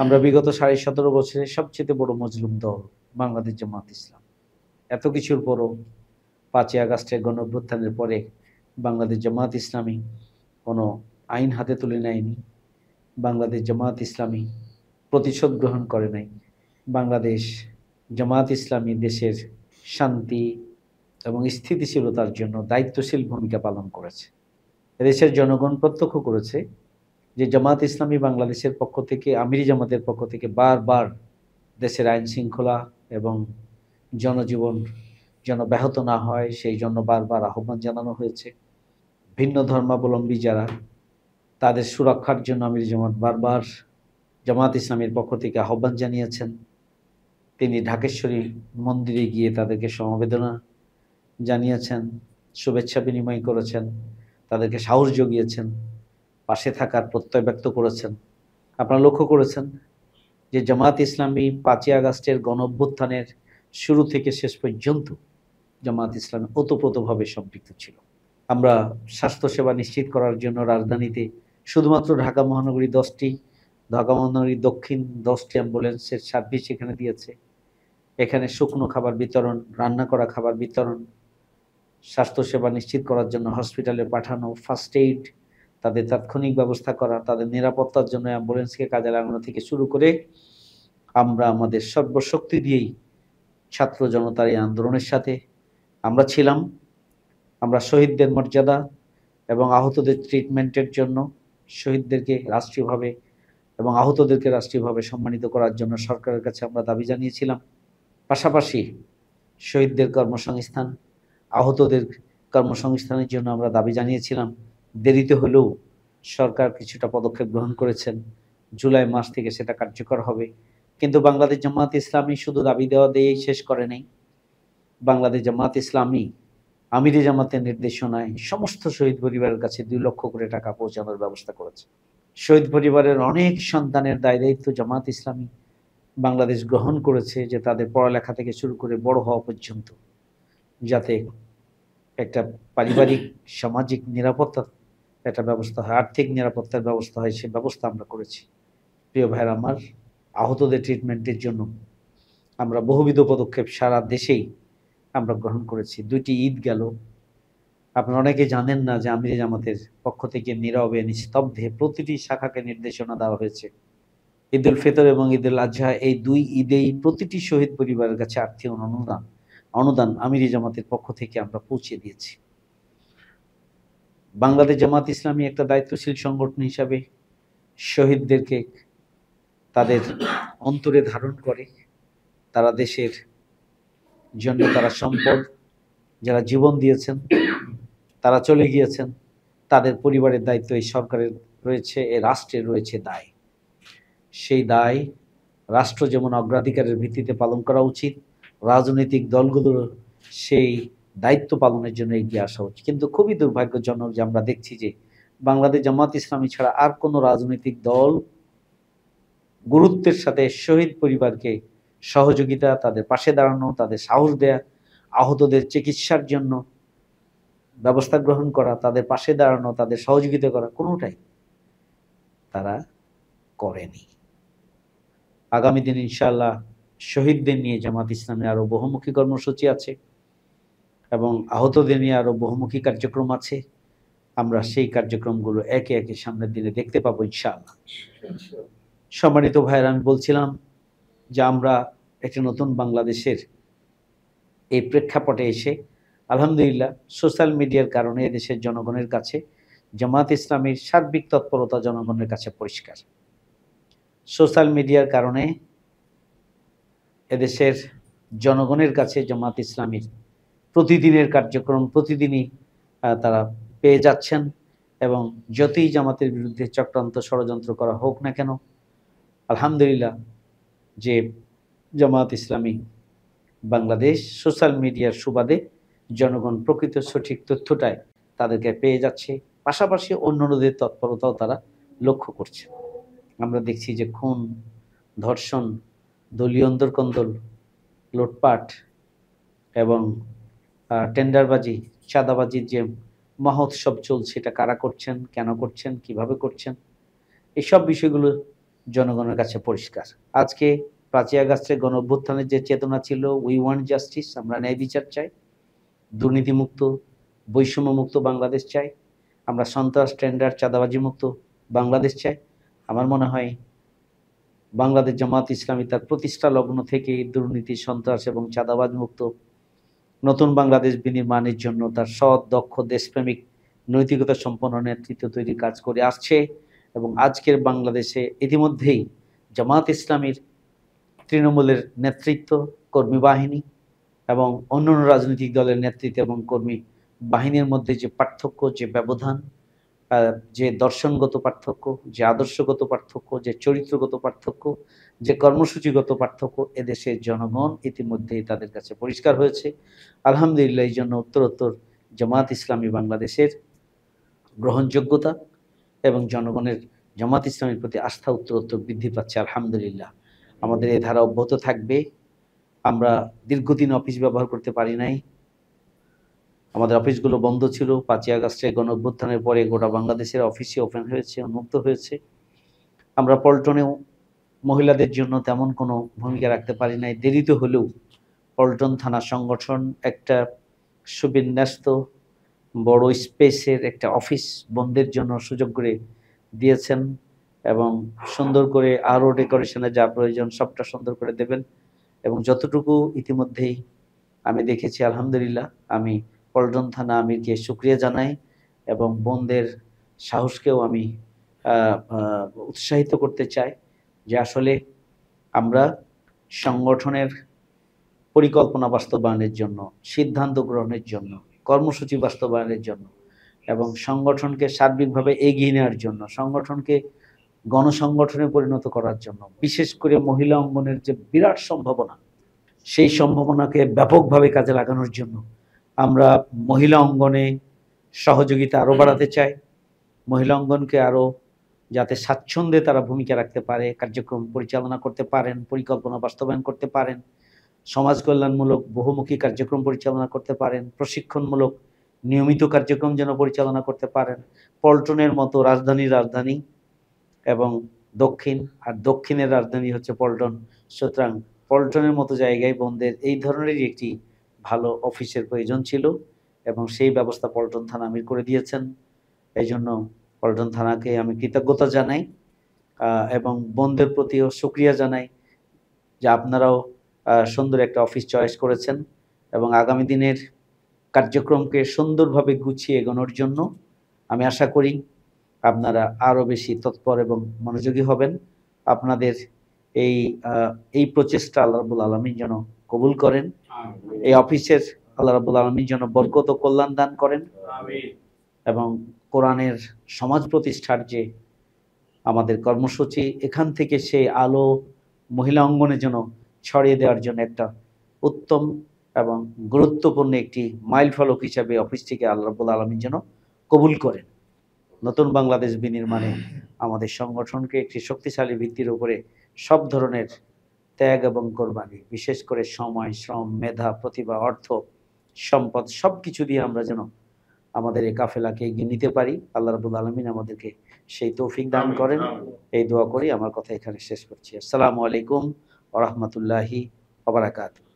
আমরা বিগত 17.5 বছরে সবচেয়ে বড় মজলুম দল বাংলাদেশ জামাত ইসলাম। এত কিছুর পরও 5ই আগস্টের গণঅভ্যুত্থানের পরে বাংলাদেশ জামাত ইসলামী কোনো আইন হাতে তুলে নেয়নি। বাংলাদেশ জামাত ইসলামী প্রতিশোধ গ্রহণ করে নাই। বাংলাদেশ জামাত ইসলামী দেশের শান্তি এবং স্থিতিশীলতার জন্য দায়িত্বশীল ভূমিকা পালন করেছে। এদেশের জনগণ প্রত্যক্ষ করেছে যে জামাত ইসলামী বাংলাদেশের পক্ষ থেকে, আমিরি জামাতের পক্ষ থেকে বারবার দেশের আইন শৃঙ্খলা এবং জনজীবন যেন ব্যাহত না হয় সেই জন্য বারবার আহ্বান জানানো হয়েছে। ভিন্ন ধর্মাবলম্বী যারা, তাদের সুরক্ষার জন্য আমিরি জামাত বারবার জামাত ইসলামের পক্ষ থেকে আহ্বান জানিয়েছেন। তিনি ঢাকেশ্বরী মন্দিরে গিয়ে তাদেরকে সমবেদনা জানিয়েছেন, শুভেচ্ছা বিনিময় করেছেন, তাদেরকে সাহস জুগিয়েছেন, পাশে থাকার প্রত্যয় ব্যক্ত করেছেন। আপনারা লক্ষ্য করেছেন যে জামাত ইসলামী 5ই আগস্টের গণঅভ্যুত্থানের শুরু থেকে শেষ পর্যন্ত জামাত ইসলামী ওতপ্রোতভাবে সম্পৃক্ত ছিল। আমরা স্বাস্থ্যসেবা নিশ্চিত করার জন্য রাজধানীতে শুধুমাত্র ঢাকা মহানগরী 10টি, ঢাকা মহানগরী দক্ষিণ 10টি অ্যাম্বুলেন্সের সার্ভিস এখানে দিয়েছে। এখানে শুকনো খাবার বিতরণ, রান্না করা খাবার বিতরণ, স্বাস্থ্যসেবা নিশ্চিত করার জন্য হসপিটালে পাঠানো, ফার্স্ট এইড, তাদের তাৎক্ষণিক ব্যবস্থা করা, তাদের নিরাপত্তার জন্য অ্যাম্বুলেন্সকে কাজে লাগানো থেকে শুরু করে আমরা আমাদের সর্বশক্তি দিয়েই ছাত্র জনতার এই আন্দোলনের সাথে আমরা ছিলাম। আমরা শহীদদের মর্যাদা এবং আহতদের ট্রিটমেন্টের জন্য শহীদদেরকে রাষ্ট্রীয়ভাবে এবং আহতদেরকে রাষ্ট্রীয়ভাবে সম্মানিত করার জন্য সরকারের কাছে আমরা দাবি জানিয়েছিলাম। পাশাপাশি শহীদদের কর্মসংস্থান, আহতদের কর্মসংস্থানের জন্য আমরা দাবি জানিয়েছিলাম। দেরিতে হলেও সরকার কিছুটা পদক্ষেপ গ্রহণ করেছেন। জুলাই মাস থেকে সেটা কার্যকর হবে। কিন্তু বাংলাদেশ জামাত ইসলামী শুধু দাবি দেওয়া দিয়েই শেষ করে নেই। বাংলাদেশ জামাত ইসলামী আমিরি জামাতের নির্দেশনায় সমস্ত শহীদ পরিবারের কাছে 2 লক্ষ করে টাকা পৌঁছানোর ব্যবস্থা করেছে। শহীদ পরিবারের অনেক সন্তানের দায় দায়িত্ব জামাত ইসলামী বাংলাদেশ গ্রহণ করেছে যে তাদের পড়ালেখা থেকে শুরু করে বড় হওয়া পর্যন্ত যাতে একটা পারিবারিক সামাজিক নিরাপত্তার একটা ব্যবস্থা হয়, আর্থিক নিরাপত্তার ব্যবস্থা হয়, সে ব্যবস্থা আমরা করেছি। প্রিয় ভাইয়ের আমার, আহতদের ট্রিটমেন্টের জন্য আমরা বহুবিধ পদক্ষেপ সারা দেশেই আমরা গ্রহণ করেছি। 2টি ঈদ গেল, আপনারা অনেকে জানেন না যে আমিরি জামাতের পক্ষ থেকে নীরবে নিস্তব্ধে প্রতিটি শাখাকে নির্দেশনা দেওয়া হয়েছে। ঈদ উল ফিতর এবং ঈদ উল আজহা, এই 2 ঈদেই প্রতিটি শহীদ পরিবারের কাছে আর্থিক অনুদান আমিরি জামাতের পক্ষ থেকে আমরা পৌঁছে দিয়েছি। বাংলাদেশ জামাত ইসলামী একটা দায়িত্বশীল সংগঠন হিসাবে শহীদদেরকে তাদের অন্তরে ধারণ করে। তারা দেশের জন্য, তারা সম্পদ, যারা জীবন দিয়েছেন, তারা চলে গিয়েছেন, তাদের পরিবারের দায়িত্ব এই সরকারের রয়েছে, এই রাষ্ট্রের রয়েছে দায়। সেই দায় রাষ্ট্র যেমন অগ্রাধিকারের ভিত্তিতে পালন করা উচিত, রাজনৈতিক দলগুলোর সেই দায়িত্ব পালনের জন্য এগিয়ে আসা উচিত। কিন্তু খুবই দুর্ভাগ্যজনক যে আমরা দেখছি যে বাংলাদেশ জামাত ইসলামী ছাড়া আর কোনো রাজনৈতিক দল গুরুত্বের সাথে শহীদ পরিবারকে সহযোগিতা, তাদের পাশে দাঁড়ানো, তাদের সাহস দেয়া, আহতদের চিকিৎসার জন্য ব্যবস্থা গ্রহণ করা, তাদের পাশে দাঁড়ানো, তাদের সহযোগিতা করা, কোনোটাই তারা করেনি। আগামী দিন ইনশাআল্লাহ শহীদদের নিয়ে জামাত ইসলামের আরো বহুমুখী কর্মসূচি আছে এবং আহতদের নিয়ে আরো বহুমুখী কার্যক্রম আছে। আমরা সেই কার্যক্রমগুলো একে একে সামনের দিনে দেখতে পাবো ইনশাআল্লাহ। সম্মানিত ভাইয়েরা, আমি বলছিলাম যে আমরা একটি নতুন বাংলাদেশের এই প্রেক্ষাপটে এসে আলহামদুলিল্লাহ সোশ্যাল মিডিয়ার কারণে এদেশের জনগণের কাছে জামাত ইসলামীর সার্বিক তৎপরতা জনগণের কাছে পরিষ্কার। সোশ্যাল মিডিয়ার কারণে এদেশের জনগণের কাছে জামাত ইসলামীর প্রতিদিনের কার্যক্রম প্রতিদিনই তারা পেয়ে যাচ্ছেন এবং যতই জামাতের বিরুদ্ধে চক্রান্ত ষড়যন্ত্র করা হোক না কেন, আলহামদুলিল্লাহ যে জামাত ইসলামী বাংলাদেশ সোশ্যাল মিডিয়ার সুবাদে জনগণ প্রকৃত সঠিক তথ্যটাই তাদেরকে পেয়ে যাচ্ছে। পাশাপাশি অন্যদের তৎপরতাও তারা লক্ষ্য করছে। আমরা দেখছি যে খুন, ধর্ষণ, দলীয় অন্দরকন্দল, লুটপাট এবং টেন্ডারবাজি, চাঁদাবাজির যে মহোৎসব চলছে, এটা কারা করছেন, কেন করছেন, কিভাবে করছেন, এইসব বিষয়গুলো জনগণের কাছে পরিষ্কার। আজকে ৫ই আগস্টের গণ অভ্যুত্থানের যে চেতনা ছিল, উই ওয়ান্ট জাস্টিস, আমরা ন্যায় বিচার চাই, দুর্নীতিমুক্ত, বৈষম্যমুক্ত বাংলাদেশ চাই, আমরা সন্ত্রাস, টেন্ডার, চাঁদাবাজি মুক্ত বাংলাদেশ চাই। আমার মনে হয় বাংলাদেশ জামাত ইসলামী তার প্রতিষ্ঠা লগ্ন থেকেই দুর্নীতি, সন্ত্রাস এবং চাঁদাবাজ মুক্ত নতুন বাংলাদেশ বিনির্মাণের জন্য তার সৎ, দক্ষ, দেশপ্রেমিক, নৈতিকতা সম্পন্ন নেতৃত্ব তৈরির কাজ করে আসছে। এবং আজকের বাংলাদেশে ইতিমধ্যেই জামাত ইসলামীর তৃণমূলের নেতৃত্ব, কর্মী বাহিনী এবং অন্যান্য রাজনৈতিক দলের নেতৃত্ব এবং কর্মী বাহিনীর মধ্যে যে পার্থক্য, যে ব্যবধান, যে দর্শনগত পার্থক্য, যে আদর্শগত পার্থক্য, যে চরিত্রগত পার্থক্য, যে কর্মসূচিগত পার্থক্য, এদেশের জনগণ ইতিমধ্যেই তাদের কাছে পরিষ্কার হয়েছে। আলহামদুলিল্লাহ, এই জন্য উত্তরোত্তর জামাত ইসলামী বাংলাদেশের গ্রহণযোগ্যতা এবং জনগণের জামাত ইসলামের প্রতি আস্থা উত্তরোত্তর বৃদ্ধি পাচ্ছে। আলহামদুলিল্লাহ, আমাদের এই ধারা অব্যাহত থাকবে। আমরা দীর্ঘদিন অফিস ব্যবহার করতে পারি নাই, আমাদের অফিসগুলো বন্ধ ছিল। ৫ই আগস্টের গণ অভ্যুত্থানের পরে গোটা বাংলাদেশের অফিসই ওপেন হয়েছে, উন্মুক্ত হয়েছে। আমরা পল্টনেও মহিলাদের জন্য তেমন কোনো ভূমিকা রাখতে পারি নাই, দেরিতে হলেও পল্টন থানা সংগঠন একটা সুবিন্যস্ত বড় স্পেসের একটা অফিস বন্ধের জন্য সুযোগ করে দিয়েছেন এবং সুন্দর করে আরও ডেকোরেশনে যা প্রয়োজন সবটা সুন্দর করে দেবেন। এবং যতটুকু ইতিমধ্যেই আমি দেখেছি, আলহামদুলিল্লাহ, আমি পল্টন থানা আমিরকে শুকরিয়া জানাই এবং বোনদের সাহসকেও আমি উৎসাহিত করতে চাই যে আসলে আমরা সংগঠনের পরিকল্পনা বাস্তবায়নের জন্য, সিদ্ধান্ত গ্রহণের জন্য, কর্মসূচি বাস্তবায়নের জন্য এবং সংগঠনকে সার্বিকভাবে এগিয়ে নেওয়ার জন্য, সংগঠনকে গণসংগঠনে পরিণত করার জন্য, বিশেষ করে মহিলা অঙ্গনের যে বিরাট সম্ভাবনা, সেই সম্ভাবনাকে ব্যাপকভাবে কাজে লাগানোর জন্য আমরা মহিলা অঙ্গনে সহযোগিতা আরও বাড়াতে চাই। মহিলা অঙ্গনকে আরও যাতে স্বাচ্ছন্দ্যে তারা ভূমিকা রাখতে পারে, কার্যক্রম পরিচালনা করতে পারেন, পরিকল্পনা বাস্তবায়ন করতে পারেন, সমাজ কল্যাণমূলক বহুমুখী কার্যক্রম পরিচালনা করতে পারেন, প্রশিক্ষণমূলক নিয়মিত কার্যক্রম যেন পরিচালনা করতে পারেন। পল্টনের মতো রাজধানী এবং দক্ষিণের রাজধানী হচ্ছে পল্টন, সুতরাং পল্টনের মতো জায়গায় বোনদের এই ধরনেরই একটি ভালো অফিসের প্রয়োজন ছিল এবং সেই ব্যবস্থা পল্টন থানা আমির করে দিয়েছেন। এই জন্য পল্টন থানাকে আমি কৃতজ্ঞতা জানাই এবং বোনদের প্রতিও শুকরিয়া জানাই যে আপনারাও সুন্দর একটা অফিস চয়েস করেছেন এবং আগামী দিনের কার্যক্রমকে সুন্দরভাবে গুছিয়ে এগোনোর জন্য আমি আশা করি আপনারা আরও বেশি তৎপর এবং মনোযোগী হবেন। আপনাদের এই প্রচেষ্টা আল্লাহ রাব্বুল আলামিন যেন কবুল করেন, এই অফিসের আল্লাহ রাব্বুল আলামিন যেন বরকত ও কল্যাণ দান করেন এবং কোরআনের সমাজ প্রতিষ্ঠার যে আমাদের কর্মসূচি, এখান থেকে সেই আলো মহিলা অঙ্গনে যেন ছড়িয়ে দেওয়ার জন্য একটা উত্তম এবং গুরুত্বপূর্ণ একটি মাইল ফলক হিসাবে অফিসটিকে আল্লাহ রাব্বুল আলামিন যেন কবুল করেন। নতুন বাংলাদেশ বিনির্মাণে আমাদের সংগঠনকে একটি শক্তিশালী ভিত্তির উপরে সব ধরনের ত্যাগ এবং কোরবানি, বিশেষ করে সময়, শ্রম, মেধা, প্রতিভা, অর্থ, সম্পদ সব কিছু দিয়ে আমরা যেন আমাদের এই কাফেলাকে এগিয়ে নিতে পারি। আল্লাহ রাব্বুল আলামিন আমাদেরকে সেই তৌফিক দান করেন, এই দোয়া করি আমার কথা এখানে শেষ করছি। আসসালামু আলাইকুম ওয়া রাহমাতুল্লাহি ওয়া বারাকাতুহু।